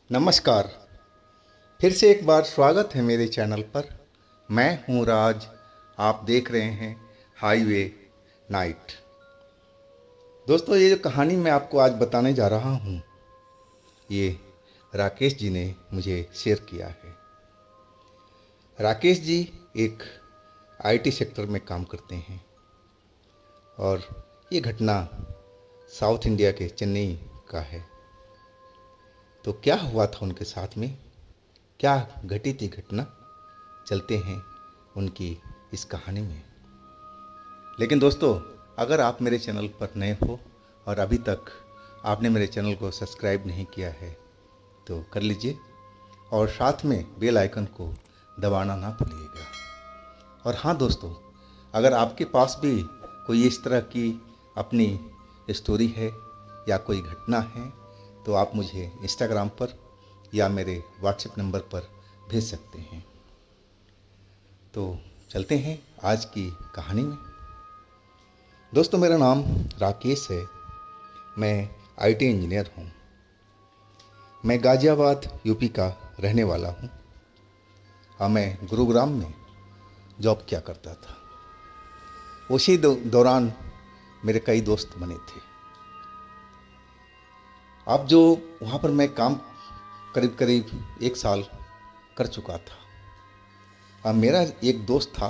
नमस्कार। फिर से एक बार स्वागत है मेरे चैनल पर। मैं हूँ राज। आप देख रहे हैं हाईवे नाइट। दोस्तों, ये जो कहानी मैं आपको आज बताने जा रहा हूँ, ये राकेश जी ने मुझे शेयर किया है। राकेश जी एक आईटी सेक्टर में काम करते हैं और ये घटना साउथ इंडिया के चेन्नई का है। तो क्या हुआ था उनके साथ में, क्या घटी थी घटना, चलते हैं उनकी इस कहानी में। लेकिन दोस्तों, अगर आप मेरे चैनल पर नए हो और अभी तक आपने मेरे चैनल को सब्सक्राइब नहीं किया है तो कर लीजिए और साथ में बेल आइकन को दबाना ना भूलिएगा। और हाँ दोस्तों, अगर आपके पास भी कोई इस तरह की अपनी स्टोरी है या कोई घटना है तो आप मुझे इंस्टाग्राम पर या मेरे व्हाट्सएप नंबर पर भेज सकते हैं। तो चलते हैं आज की कहानी में। दोस्तों, मेरा नाम राकेश है। मैं आईटी इंजीनियर हूँ। मैं गाज़ियाबाद यूपी का रहने वाला हूँ और मैं गुरुग्राम में जॉब किया करता था। उसी दौरान मेरे कई दोस्त बने थे। अब जो वहाँ पर मैं काम करीब करीब एक साल कर चुका था। अब मेरा एक दोस्त था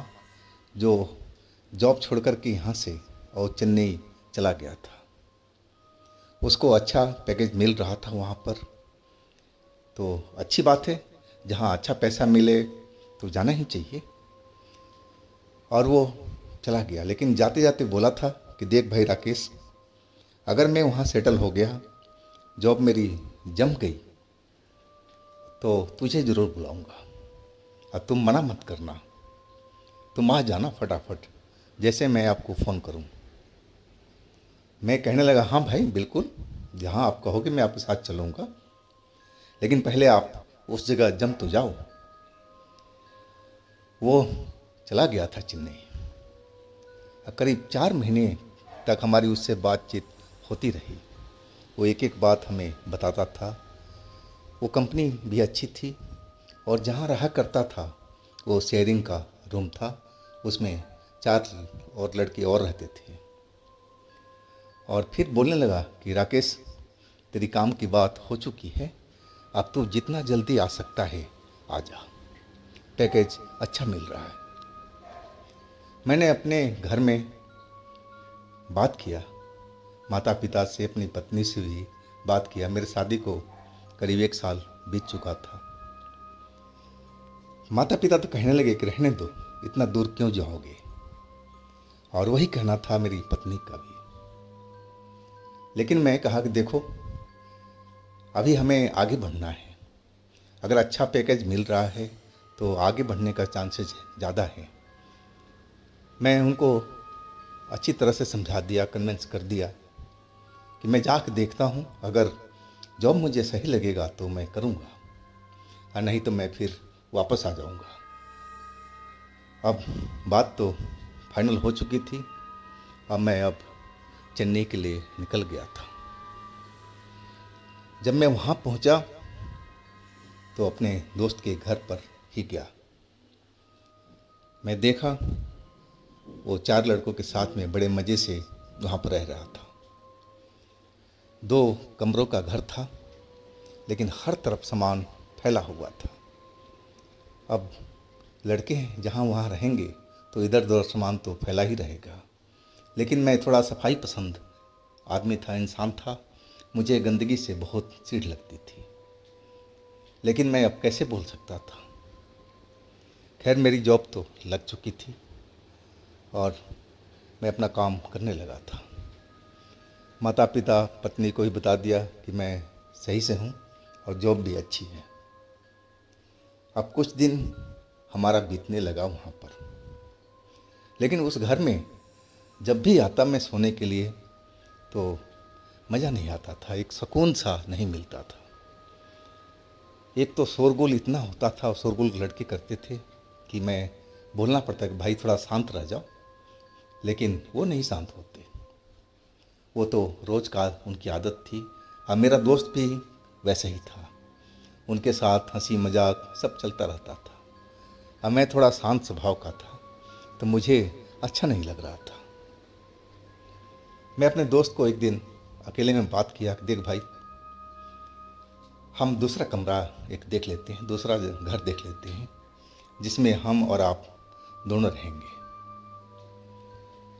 जो जॉब छोड़ कर के यहाँ से और चेन्नई चला गया था। उसको अच्छा पैकेज मिल रहा था वहाँ पर। तो अच्छी बात है, जहाँ अच्छा पैसा मिले तो जाना ही चाहिए। और वो चला गया, लेकिन जाते जाते बोला था कि देख भाई राकेश, अगर मैं वहाँ सेटल हो गया, जॉब मेरी जम गई, तो तुझे ज़रूर बुलाऊंगा और तुम मना मत करना। तुम आ जाना फटाफट, जैसे मैं आपको फ़ोन करूं। मैं कहने लगा हाँ भाई बिल्कुल, जहाँ आप कहोगे मैं आपके साथ चलूँगा, लेकिन पहले आप उस जगह जम तो जाओ। वो चला गया था चेन्नई। करीब 4 महीने तक हमारी उससे बातचीत होती रही। वो एक एक बात हमें बताता था। वो कंपनी भी अच्छी थी और जहाँ रहा करता था वो शेयरिंग का रूम था। उसमें 4 और लड़के और रहते थे। और फिर बोलने लगा कि राकेश, तेरी काम की बात हो चुकी है, अब तू जितना जल्दी आ सकता है आ जा, पैकेज अच्छा मिल रहा है। मैंने अपने घर में बात किया, माता पिता से, अपनी पत्नी से भी बात किया। मेरे शादी को करीब एक साल बीत चुका था। माता पिता तो कहने लगे कि रहने दो, इतना दूर क्यों जाओगे। और वही कहना था मेरी पत्नी का भी। लेकिन मैं कहा कि देखो, अभी हमें आगे बढ़ना है। अगर अच्छा पैकेज मिल रहा है तो आगे बढ़ने का चांसेस ज़्यादा है। मैं उनको अच्छी तरह से समझा दिया, कन्विंस कर दिया कि मैं जाके देखता हूँ, अगर जॉब मुझे सही लगेगा तो मैं करूँगा और नहीं तो मैं फिर वापस आ जाऊँगा। अब बात तो फाइनल हो चुकी थी। अब मैं चेन्नई के लिए निकल गया था। जब मैं वहाँ पहुँचा तो अपने दोस्त के घर पर ही गया। मैं देखा वो 4 लड़कों के साथ में बड़े मज़े से वहाँ पर रह रहा था। 2 कमरों का घर था, लेकिन हर तरफ सामान फैला हुआ था। अब लड़के हैं, जहाँ वहाँ रहेंगे तो इधर उधर सामान तो फैला ही रहेगा। लेकिन मैं थोड़ा सफाई पसंद आदमी था, इंसान था। मुझे गंदगी से बहुत चिढ़ लगती थी, लेकिन मैं अब कैसे बोल सकता था। खैर, मेरी जॉब तो लग चुकी थी और मैं अपना काम करने लगा था। माता पिता पत्नी को ही बता दिया कि मैं सही से हूँ और जॉब भी अच्छी है। अब कुछ दिन हमारा बीतने लगा वहाँ पर। लेकिन उस घर में जब भी आता मैं सोने के लिए तो मज़ा नहीं आता था, एक सुकून सा नहीं मिलता था। एक तो शोरगुल इतना होता था, शोरगुल लड़के करते थे कि मैं बोलना पड़ता कि भाई थोड़ा शांत रह जाओ, लेकिन वो नहीं शांत होते। वो तो रोज़ का उनकी आदत थी और मेरा दोस्त भी वैसे ही था। उनके साथ हंसी मजाक सब चलता रहता था। अब मैं थोड़ा शांत स्वभाव का था, तो मुझे अच्छा नहीं लग रहा था। मैं अपने दोस्त को एक दिन अकेले में बात किया कि देख भाई, हम दूसरा कमरा एक देख लेते हैं, दूसरा घर देख लेते हैं जिसमें हम और आप दोनों रहेंगे।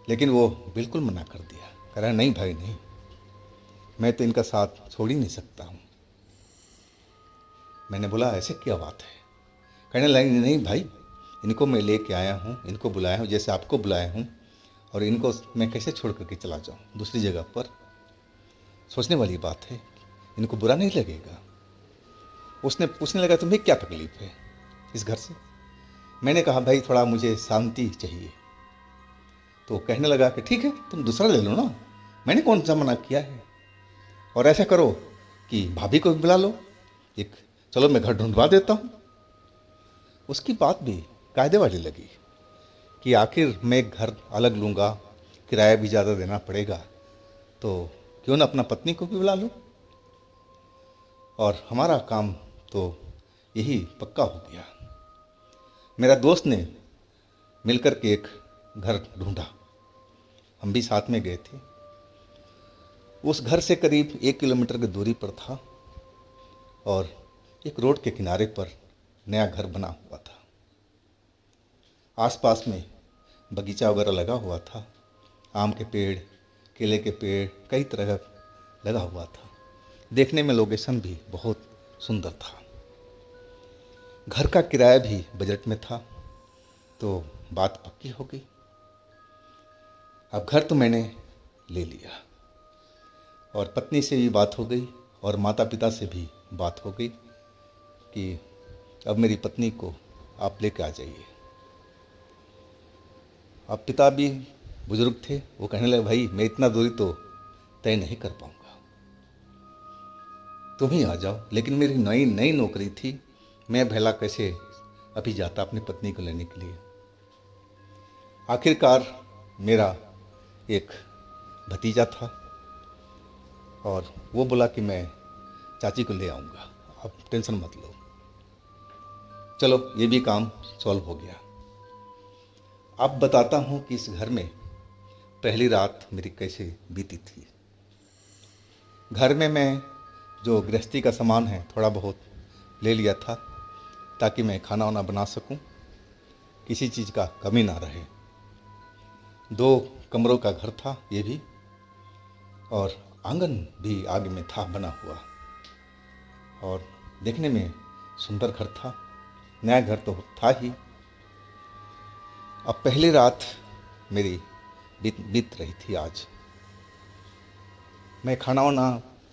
लेकिन वो बिल्कुल मना कर दिया, कह रहा नहीं भाई नहीं, मैं तो इनका साथ छोड़ ही नहीं सकता हूँ। मैंने बोला ऐसे क्या बात है? कहने लगे नहीं भाई, इनको मैं लेके आया हूँ, इनको बुलाया हूँ जैसे आपको बुलाया हूँ, और इनको मैं कैसे छोड़ करके चला जाऊँ दूसरी जगह पर? सोचने वाली बात है, इनको बुरा नहीं लगेगा। उसने पूछने लगा तुम्हें क्या तकलीफ़ है इस घर से? मैंने कहा भाई थोड़ा मुझे शांति चाहिए। तो कहने लगा कि ठीक है तुम दूसरा ले लो ना, मैंने कौन सा मना किया है। और ऐसा करो कि भाभी को भी बुला लो, एक चलो मैं घर ढूंढवा देता हूँ। उसकी बात भी कायदे वाली लगी कि आखिर मैं एक घर अलग लूँगा, किराया भी ज़्यादा देना पड़ेगा, तो क्यों ना अपना पत्नी को भी बुला लूँ, और हमारा काम तो यही पक्का हो गया। मेरा दोस्त ने मिलकर के एक घर ढूंढा, हम भी साथ में गए थे। उस घर से करीब 1 किलोमीटर की दूरी पर था और एक रोड के किनारे पर नया घर बना हुआ था। आसपास में बगीचा वगैरह लगा हुआ था, आम के पेड़, केले के पेड़, कई तरह का लगा हुआ था। देखने में लोकेशन भी बहुत सुंदर था। घर का किराया भी बजट में था, तो बात पक्की हो गई। अब घर तो मैंने ले लिया और पत्नी से भी बात हो गई और माता पिता से भी बात हो गई कि अब मेरी पत्नी को आप लेकर आ जाइए। अब पिता भी बुजुर्ग थे, वो कहने लगे भाई मैं इतना दूरी तो तय नहीं कर पाऊंगा, तुम ही आ जाओ। लेकिन मेरी नई नई नौकरी थी, मैं भला कैसे अभी जाता अपनी पत्नी को लेने के लिए। आखिरकार मेरा एक भतीजा था और वो बोला कि मैं चाची को ले आऊँगा, आप टेंशन मत लो। चलो ये भी काम सॉल्व हो गया। अब बताता हूँ कि इस घर में पहली रात मेरी कैसे बीती थी। घर में मैं जो गृहस्थी का सामान है थोड़ा बहुत ले लिया था ताकि मैं खाना वाना बना सकूं, किसी चीज़ का कमी ना रहे। 2 कमरों का घर था ये भी, और आंगन भी आगे में था बना हुआ, और देखने में सुंदर घर था, नया घर तो था ही। अब पहली रात मेरी बीत रही थी आज। मैं खाना वाना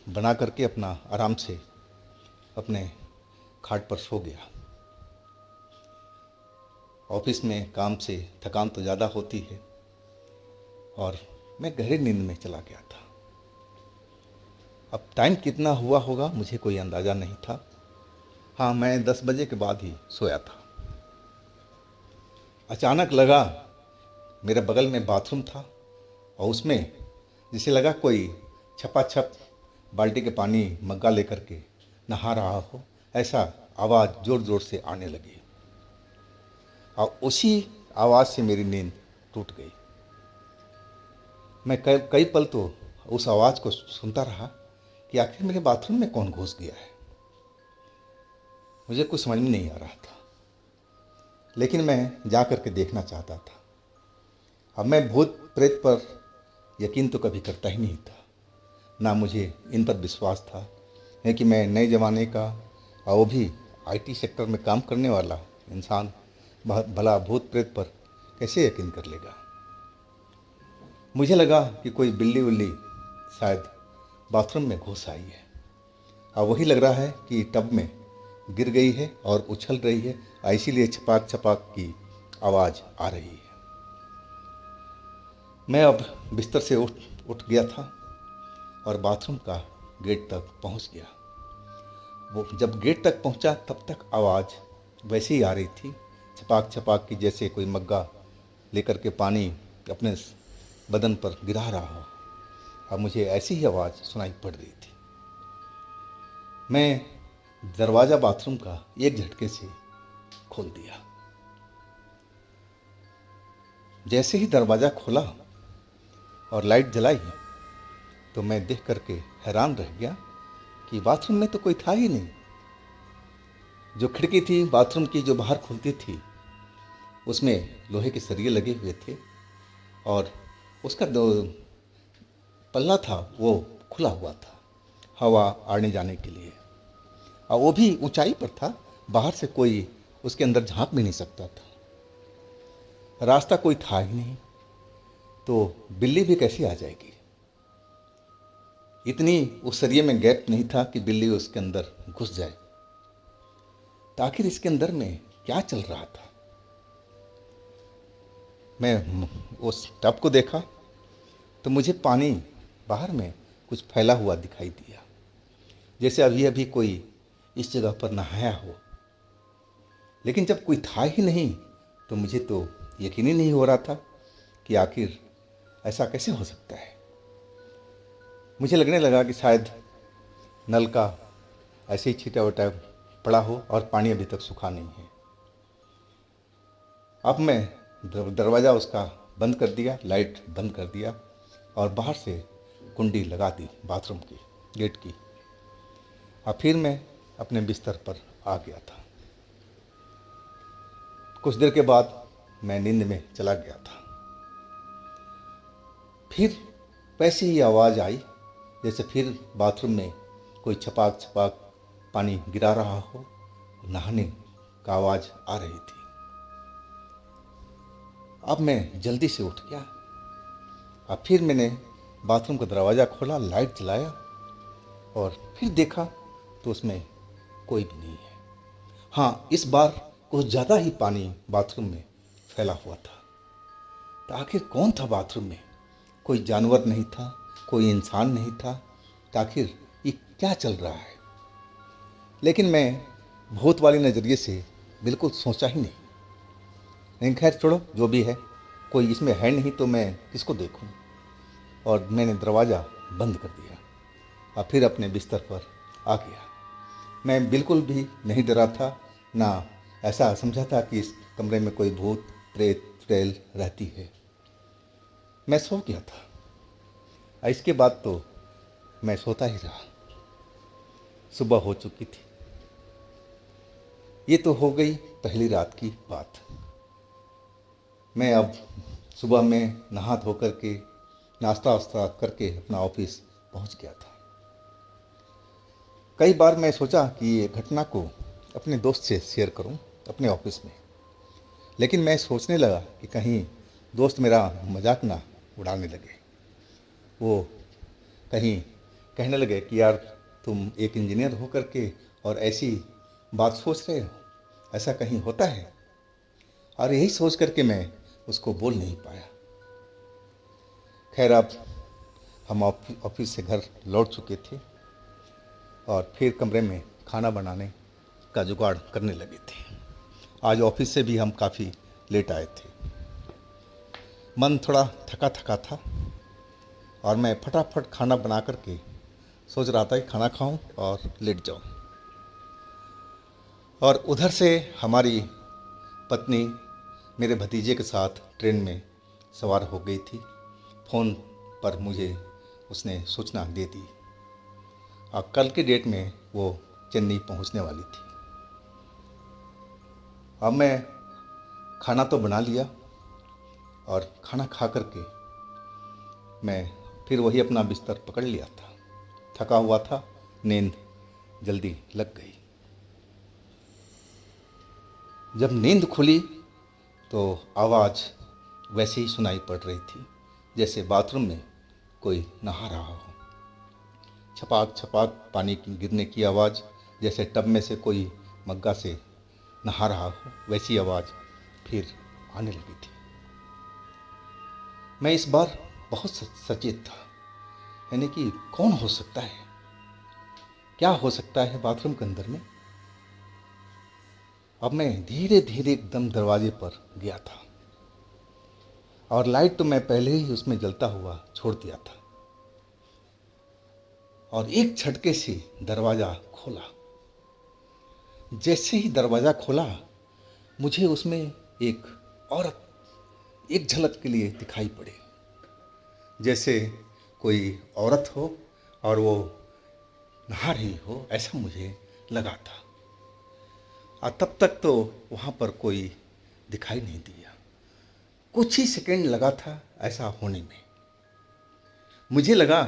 बना करके अपना आराम से अपने खाट पर सो गया। ऑफिस में काम से थकान तो ज़्यादा होती है और मैं गहरी नींद में चला गया था। अब टाइम कितना हुआ होगा मुझे कोई अंदाज़ा नहीं था। हाँ, मैं 10 बजे के बाद ही सोया था। अचानक लगा, मेरे बगल में बाथरूम था और उसमें जिसे लगा कोई छपाछप बाल्टी के पानी मग्गा लेकर के नहा रहा हो, ऐसा आवाज़ ज़ोर ज़ोर से आने लगी और उसी आवाज़ से मेरी नींद टूट गई। मैं कई पल तो उस आवाज़ को सुनता रहा कि आखिर मेरे बाथरूम में कौन घुस गया है। मुझे कुछ समझ में नहीं आ रहा था, लेकिन मैं जा कर के देखना चाहता था। अब मैं भूत प्रेत पर यकीन तो कभी करता ही नहीं था, ना मुझे इन पर विश्वास था। है कि मैं नए ज़माने का और वो भी आईटी सेक्टर में काम करने वाला इंसान भला भूत प्रेत पर कैसे यकीन कर लेगा। मुझे लगा कि कोई बिल्ली उल्ली शायद बाथरूम में घुस आई है और वही लग रहा है कि टब में गिर गई है और उछल रही है, इसीलिए छपाक छपाक की आवाज़ आ रही है। मैं अब बिस्तर से उठ गया था और बाथरूम का गेट तक पहुंच गया। वो जब गेट तक पहुंचा तब तक आवाज़ वैसे ही आ रही थी, छपाक छपाक की, जैसे कोई मग्गा लेकर के पानी अपने बदन पर गिरा रहा हो। अब मुझे ऐसी ही आवाज़ सुनाई पड़ रही थी। मैं दरवाज़ा बाथरूम का एक झटके से खोल दिया। जैसे ही दरवाज़ा खोला और लाइट जलाई तो मैं देख करके हैरान रह गया कि बाथरूम में तो कोई था ही नहीं। जो खिड़की थी बाथरूम की जो बाहर खुलती थी उसमें लोहे के सरिये लगे हुए थे और उसका दो पल्ला था वो खुला हुआ था हवा आने जाने के लिए, और वो भी ऊंचाई पर था, बाहर से कोई उसके अंदर झांक भी नहीं सकता था। रास्ता कोई था ही नहीं, तो बिल्ली भी कैसे आ जाएगी। इतनी उस सरिये में गैप नहीं था कि बिल्ली उसके अंदर घुस जाए। तो आखिर इसके अंदर में क्या चल रहा था। मैं उस टब को देखा तो मुझे पानी बाहर में कुछ फैला हुआ दिखाई दिया, जैसे अभी अभी कोई इस जगह पर नहाया हो। लेकिन जब कोई था ही नहीं तो मुझे तो यकीन ही नहीं हो रहा था कि आखिर ऐसा कैसे हो सकता है। मुझे लगने लगा कि शायद नल का ऐसे ही छिटा वटा पड़ा हो और पानी अभी तक सूखा नहीं है। अब मैं दरवाज़ा उसका बंद कर दिया, लाइट बंद कर दिया और बाहर से कुंडी लगा दी बाथरूम की गेट की। और फिर मैं अपने बिस्तर पर आ गया था। कुछ देर के बाद मैं नींद में चला गया था। फिर वैसी ही आवाज़ आई जैसे फिर बाथरूम में कोई छपाक छपाक पानी गिरा रहा हो, नहाने का आवाज़ आ रही थी। अब मैं जल्दी से उठ गया। अब फिर मैंने बाथरूम का दरवाज़ा खोला, लाइट जलाया और फिर देखा तो उसमें कोई भी नहीं है। हाँ, इस बार कुछ ज़्यादा ही पानी बाथरूम में फैला हुआ था। तो आखिर कौन था बाथरूम में। कोई जानवर नहीं था, कोई इंसान नहीं था। तो आखिर ये क्या चल रहा है। लेकिन मैं भूत वाले नज़रिए से बिल्कुल सोचा ही नहीं। लेकिन खैर छोड़ो, जो भी है, कोई इसमें है नहीं तो मैं किसको देखूं। और मैंने दरवाज़ा बंद कर दिया और फिर अपने बिस्तर पर आ गया। मैं बिल्कुल भी नहीं डरा था, ना ऐसा समझा था कि इस कमरे में कोई भूत प्रेत चुड़ैल रहती है। मैं सो गया था। इसके बाद तो मैं सोता ही रहा। सुबह हो चुकी थी। ये तो हो गई पहली रात की बात। मैं अब सुबह में नहा धो करके नाश्ता वास्ता करके अपना ऑफिस पहुंच गया था। कई बार मैं सोचा कि ये घटना को अपने दोस्त से शेयर करूं अपने ऑफिस में, लेकिन मैं सोचने लगा कि कहीं दोस्त मेरा मजाक ना उड़ाने लगे। वो कहीं कहने लगे कि यार, तुम एक इंजीनियर हो करके और ऐसी बात सोच रहे हो, ऐसा कहीं होता है। और यही सोच करके मैं उसको बोल नहीं पाया। खैर, अब हम ऑफिस से घर लौट चुके थे और फिर कमरे में खाना बनाने का जुगाड़ करने लगे थे। आज ऑफिस से भी हम काफ़ी लेट आए थे। मन थोड़ा थका थका था और मैं फटाफट खाना बना करके सोच रहा था कि खाना खाऊं और लेट जाऊं। और उधर से हमारी पत्नी मेरे भतीजे के साथ ट्रेन में सवार हो गई थी। फ़ोन पर मुझे उसने सूचना दे दी और कल के डेट में वो चेन्नई पहुंचने वाली थी। अब मैं खाना तो बना लिया और खाना खा करके मैं फिर वही अपना बिस्तर पकड़ लिया था। थका हुआ था, नींद जल्दी लग गई। जब नींद खुली तो आवाज़ वैसे ही सुनाई पड़ रही थी जैसे बाथरूम में कोई नहा रहा हो। छपाक छपाक पानी की गिरने की आवाज़, जैसे टब में से कोई मग्गा से नहा रहा हो, वैसी आवाज़ फिर आने लगी थी। मैं इस बार बहुत सचेत था, यानी कि कौन हो सकता है, क्या हो सकता है बाथरूम के अंदर में। अब मैं धीरे धीरे एकदम दरवाजे पर गया था और लाइट तो मैं पहले ही उसमें जलता हुआ छोड़ दिया था और एक झटके से दरवाज़ा खोला जैसे ही दरवाज़ा खोला, मुझे उसमें एक औरत एक झलक के लिए दिखाई पड़ी। जैसे कोई औरत हो और वो नहा रही हो, ऐसा मुझे लगा था। और तब तक तो वहाँ पर कोई दिखाई नहीं दिया। कुछ ही सेकंड लगा था ऐसा होने में। मुझे लगा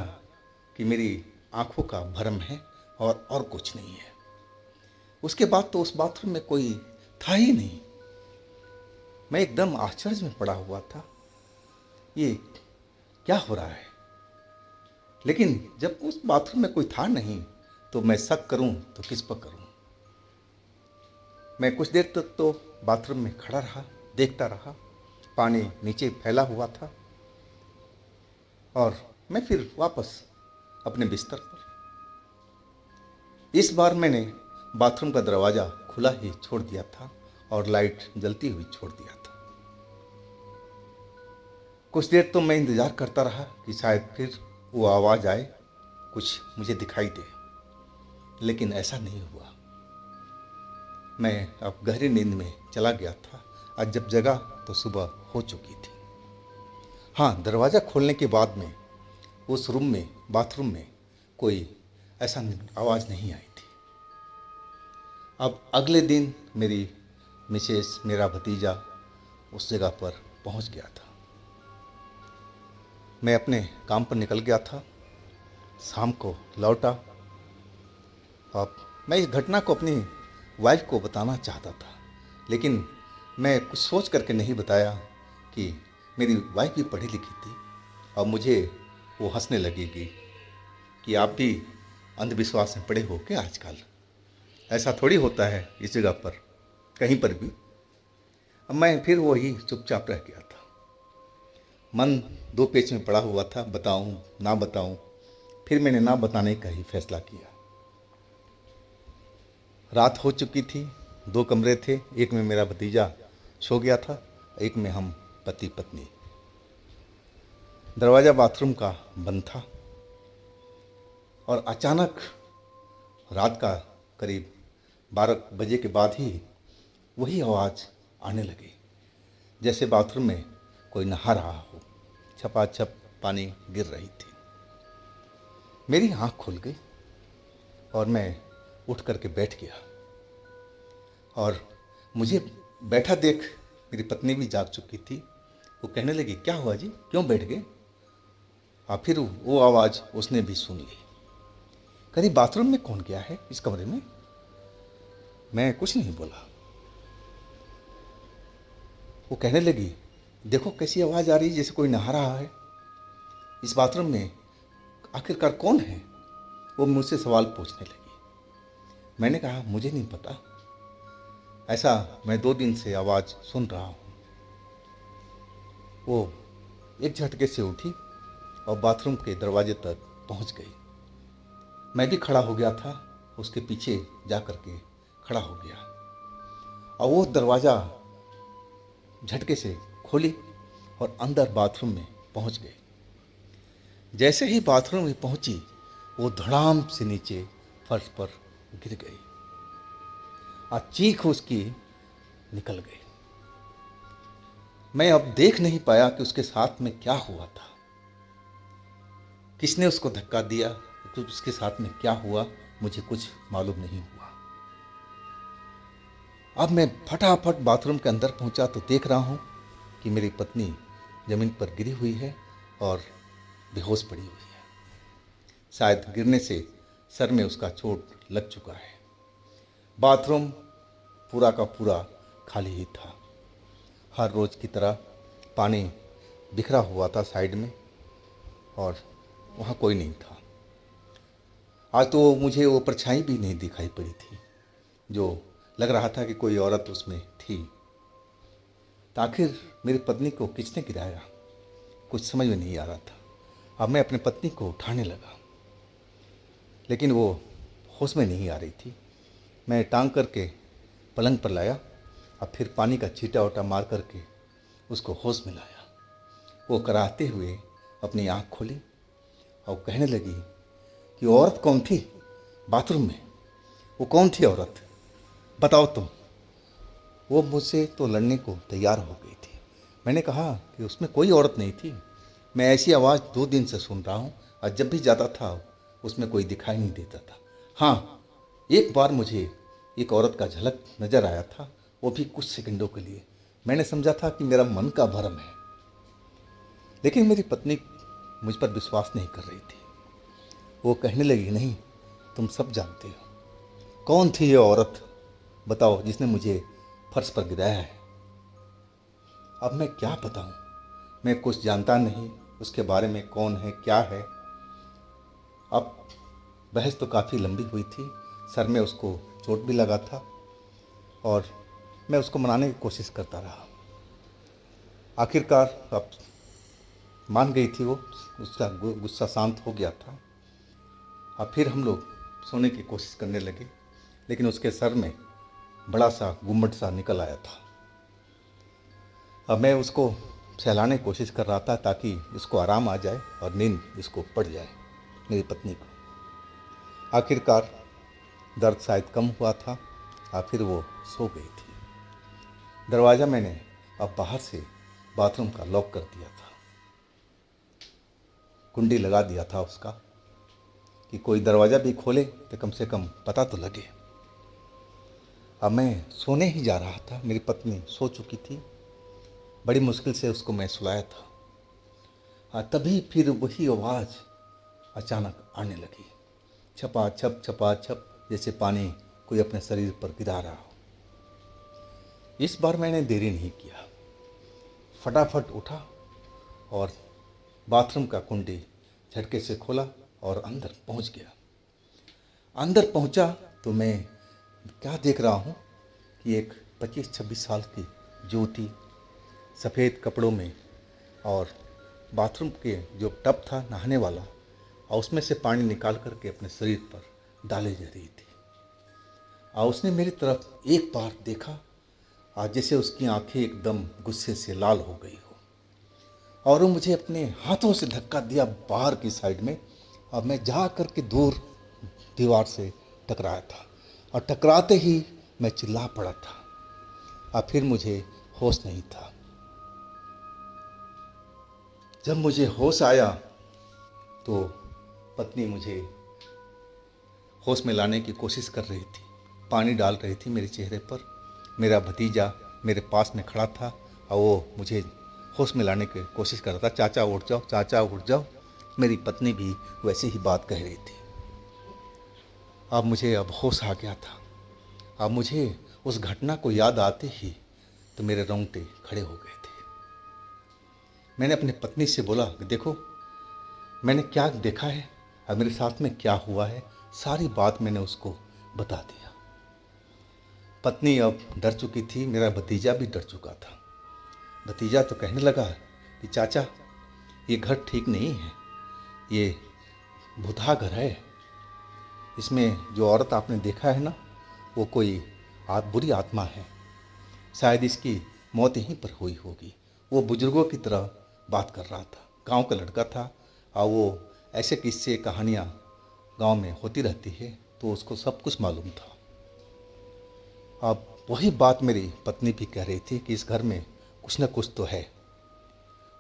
कि मेरी आंखों का भ्रम है और कुछ नहीं है। उसके बाद तो उस बाथरूम में कोई था ही नहीं। मैं एकदम आश्चर्य में पड़ा हुआ था, ये क्या हो रहा है। लेकिन जब उस बाथरूम में कोई था नहीं तो मैं शक करूं तो किस पर करूं। मैं कुछ देर तक तो बाथरूम में खड़ा रहा, देखता रहा। पानी नीचे फैला हुआ था और मैं फिर वापस अपने बिस्तर पर। इस बार मैंने बाथरूम का दरवाज़ा खुला ही छोड़ दिया था और लाइट जलती हुई छोड़ दिया था। कुछ देर तो मैं इंतज़ार करता रहा कि शायद फिर वो आवाज़ आए, कुछ मुझे दिखाई दे, लेकिन ऐसा नहीं हुआ। मैं अब गहरी नींद में चला गया था। आज जब जगा तो सुबह हो चुकी थी। हाँ, दरवाज़ा खोलने के बाद में उस रूम में, बाथरूम में कोई ऐसा आवाज़ नहीं आई थी। अब अगले दिन मेरी मिसेस, मेरा भतीजा उस जगह पर पहुंच गया था। मैं अपने काम पर निकल गया था। शाम को लौटा। अब मैं इस घटना को अपनी वाइफ को बताना चाहता था, लेकिन मैं कुछ सोच करके नहीं बताया कि मेरी वाइफ भी पढ़ी लिखी थी और मुझे वो हंसने लगेगी कि आप भी अंधविश्वास में पड़े हो क्या आजकल। ऐसा थोड़ी होता है इस जगह पर, कहीं पर भी। अब मैं फिर वही चुपचाप रह गया था। मन दो पेच में पड़ा हुआ था, बताऊं ना बताऊं। फिर मैंने ना बताने का ही फैसला किया। रात हो चुकी थी। दो कमरे थे, एक में मेरा भतीजा सो गया था, एक में हम पति पत्नी। दरवाज़ा बाथरूम का बंद था और अचानक रात का करीब 12 बजे के बाद ही वही आवाज़ आने लगी, जैसे बाथरूम में कोई नहा रहा हो। छपाछप पानी गिर रही थी। मेरी आँख खुल गई और मैं उठ करके बैठ गया। और मुझे बैठा देख मेरी पत्नी भी जाग चुकी थी। वो कहने लगी, क्या हुआ जी, क्यों बैठ गए। और फिर वो आवाज़ उसने भी सुन ली। कहीं बाथरूम में कौन गया है इस कमरे में। मैं कुछ नहीं बोला। वो कहने लगी, देखो कैसी आवाज़ आ रही है, जैसे कोई नहा रहा है इस बाथरूम में। आखिरकार कौन है। वो मुझसे सवाल पूछने लगी। मैंने कहा, मुझे नहीं पता, ऐसा मैं 2 दिन से आवाज़ सुन रहा हूँ। वो एक झटके से उठी और बाथरूम के दरवाजे तक पहुँच गई। मैं भी खड़ा हो गया था, उसके पीछे जा कर के खड़ा हो गया और वो दरवाज़ा झटके से खोली और अंदर बाथरूम में पहुँच गई। जैसे ही बाथरूम में पहुँची, वो धड़ाम से नीचे फर्श पर गिर गई और चीख उसकी निकल गई। मैं अब देख नहीं पाया कि उसके साथ में क्या हुआ था, किसने उसको धक्का दिया, कुछ उसके साथ में क्या हुआ, मुझे कुछ मालूम नहीं हुआ। अब मैं फटाफट बाथरूम के अंदर पहुंचा तो देख रहा हूं कि मेरी पत्नी ज़मीन पर गिरी हुई है और बेहोश पड़ी हुई है। शायद गिरने से सर में उसका चोट लग चुका है। बाथरूम पूरा का पूरा खाली ही था। हर रोज़ की तरह पानी बिखरा हुआ था साइड में और वहाँ कोई नहीं था। आज तो मुझे वो परछाई भी नहीं दिखाई पड़ी थी, जो लग रहा था कि कोई औरत उसमें थी। तो आखिर मेरी पत्नी को किसने गिराया, कुछ समझ में नहीं आ रहा था। अब मैं अपनी पत्नी को उठाने लगा, लेकिन वो होश में नहीं आ रही थी। मैं टांग करके पलंग पर लाया और फिर पानी का छींटा वटा मार करके उसको होश में लाया। वो कराहते हुए अपनी आँख खोली और कहने लगी कि औरत कौन थी बाथरूम में, वो कौन थी औरत। बताओ तुम। वो मुझसे तो लड़ने को तैयार हो गई थी। मैंने कहा कि उसमें कोई औरत नहीं थी। मैं ऐसी आवाज़ 2 दिन से सुन रहा हूँ और जब भी जाता था उसमें कोई दिखाई नहीं देता था। हाँ, एक बार मुझे एक औरत का झलक नज़र आया था, वो भी कुछ सेकंडों के लिए। मैंने समझा था कि मेरा मन का भ्रम है, लेकिन मेरी पत्नी मुझ पर विश्वास नहीं कर रही थी। वो कहने लगी, नहीं, तुम सब जानते हो। कौन थी ये औरत, बताओ, जिसने मुझे फर्श पर गिराया है। अब मैं क्या बताऊं, मैं कुछ जानता नहीं उसके बारे में, कौन है क्या है। अब बहस तो काफ़ी लंबी हुई थी, सर में उसको चोट भी लगा था और मैं उसको मनाने की कोशिश करता रहा। आखिरकार अब मान गई थी वो, उसका गुस्सा शांत हो गया था। अब फिर हम लोग सोने की कोशिश करने लगे, लेकिन उसके सर में बड़ा सा गुम्मट सा निकल आया था। अब मैं उसको सहलाने की कोशिश कर रहा था ताकि इसको आराम आ जाए और नींद इसको पड़ जाए, मेरी पत्नी को। आखिरकार दर्द शायद कम हुआ था और फिर वो सो गई थी। दरवाज़ा मैंने अब बाहर से बाथरूम का लॉक कर दिया था, कुंडी लगा दिया था उसका, कि कोई दरवाज़ा भी खोले तो कम से कम पता तो लगे। अब मैं सोने ही जा रहा था, मेरी पत्नी सो चुकी थी। बड़ी मुश्किल से उसको मैं सुलाया था। हाँ, तभी फिर वही आवाज़ अचानक आने लगी, छपा छप, जैसे पानी कोई अपने शरीर पर गिरा रहा हो। इस बार मैंने देरी नहीं किया, फटाफट उठा और बाथरूम का कुंडी झटके से खोला और अंदर पहुंच गया। अंदर पहुंचा तो मैं क्या देख रहा हूं कि एक 25-26 साल की युवती सफ़ेद कपड़ों में और बाथरूम के जो टब था नहाने वाला, और उसमें से पानी निकाल करके अपने शरीर पर डाले जा रही थी। और उसने मेरी तरफ एक बार देखा और जैसे उसकी आंखें एकदम गुस्से से लाल हो गई हो, और वो मुझे अपने हाथों से धक्का दिया बाहर की साइड में। और मैं जा कर के दूर दीवार से टकराया था और टकराते ही मैं चिल्ला पड़ा था और फिर मुझे होश नहीं था। जब मुझे होश आया तो पत्नी मुझे होश में लाने की कोशिश कर रही थी, पानी डाल रही थी मेरे चेहरे पर। मेरा भतीजा मेरे पास में खड़ा था और वो मुझे होश में लाने की कोशिश कर रहा था, चाचा उठ जाओ, चाचा उठ जाओ। मेरी पत्नी भी वैसे ही बात कह रही थी। अब मुझे अब होश आ गया था। अब मुझे उस घटना को याद आते ही तो मेरे रोंगटे खड़े हो गए थे। मैंने अपनी पत्नी से बोला कि देखो, मैंने क्या देखा है और मेरे साथ में क्या हुआ है, सारी बात मैंने उसको बता दिया। पत्नी अब डर चुकी थी, मेरा भतीजा भी डर चुका था। भतीजा तो कहने लगा कि चाचा, ये घर ठीक नहीं है, ये भूतहा घर है। इसमें जो औरत आपने देखा है ना, वो कोई बुरी आत्मा है। शायद इसकी मौत यहीं पर हुई होगी। वो बुजुर्गों की तरह बात कर रहा था, गांव का लड़का था और वो ऐसे किस्से कहानियाँ गांव में होती रहती है तो उसको सब कुछ मालूम था। अब वही बात मेरी पत्नी भी कह रही थी कि इस घर में कुछ न कुछ तो है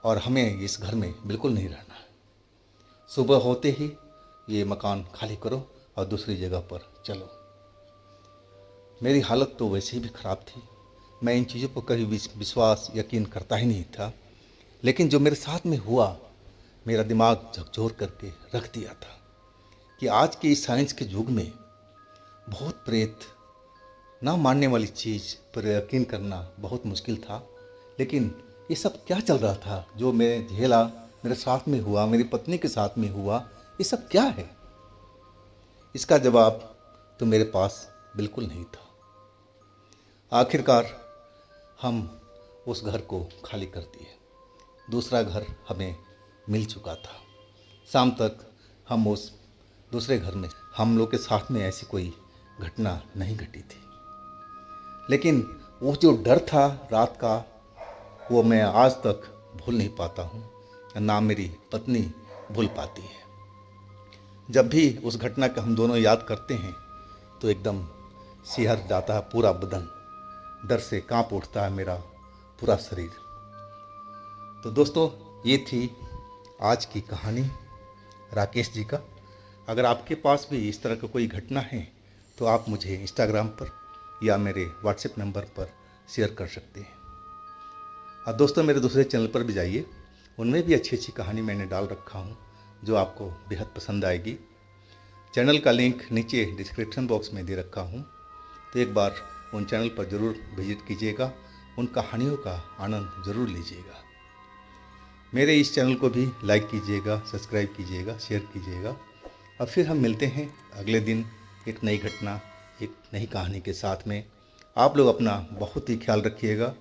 और हमें इस घर में बिल्कुल नहीं रहना है। सुबह होते ही ये मकान खाली करो और दूसरी जगह पर चलो। मेरी हालत तो वैसे ही भी ख़राब थी, मैं इन चीज़ों पर कभी विश्वास यकीन करता ही नहीं था, लेकिन जो मेरे साथ में हुआ, मेरा दिमाग झकझोर करके रख दिया था कि आज के इस साइंस के युग में भूत प्रेत ना मानने वाली चीज़ पर यकीन करना बहुत मुश्किल था। लेकिन ये सब क्या चल रहा था जो मैं झेला, मेरे साथ में हुआ, मेरी पत्नी के साथ में हुआ, ये सब क्या है? इसका जवाब तो मेरे पास बिल्कुल नहीं था। आखिरकार हम उस घर को खाली कर दिए। दूसरा घर हमें मिल चुका था। शाम तक हम उस दूसरे घर में, हम लोग के साथ में ऐसी कोई घटना नहीं घटी थी, लेकिन वो जो डर था रात का, वो मैं आज तक भूल नहीं पाता हूँ, ना मेरी पत्नी भूल पाती है। जब भी उस घटना का हम दोनों याद करते हैं तो एकदम सिहर जाता है पूरा बदन, डर से कांप उठता है मेरा पूरा शरीर। तो दोस्तों, ये थी आज की कहानी राकेश जी का। अगर आपके पास भी इस तरह का कोई घटना है तो आप मुझे इंस्टाग्राम पर या मेरे व्हाट्सएप नंबर पर शेयर कर सकते हैं। और दोस्तों, मेरे दूसरे चैनल पर भी जाइए, उनमें भी अच्छी अच्छी कहानी मैंने डाल रखा हूँ जो आपको बेहद पसंद आएगी। चैनल का लिंक नीचे डिस्क्रिप्शन बॉक्स में दे रखा हूँ, तो एक बार उन चैनल पर ज़रूर विजिट कीजिएगा, उन कहानियों का आनंद ज़रूर लीजिएगा। मेरे इस चैनल को भी लाइक कीजिएगा, सब्सक्राइब कीजिएगा, शेयर कीजिएगा। और फिर हम मिलते हैं अगले दिन एक नई घटना, एक नई कहानी के साथ में। आप लोग अपना बहुत ही ख्याल रखिएगा।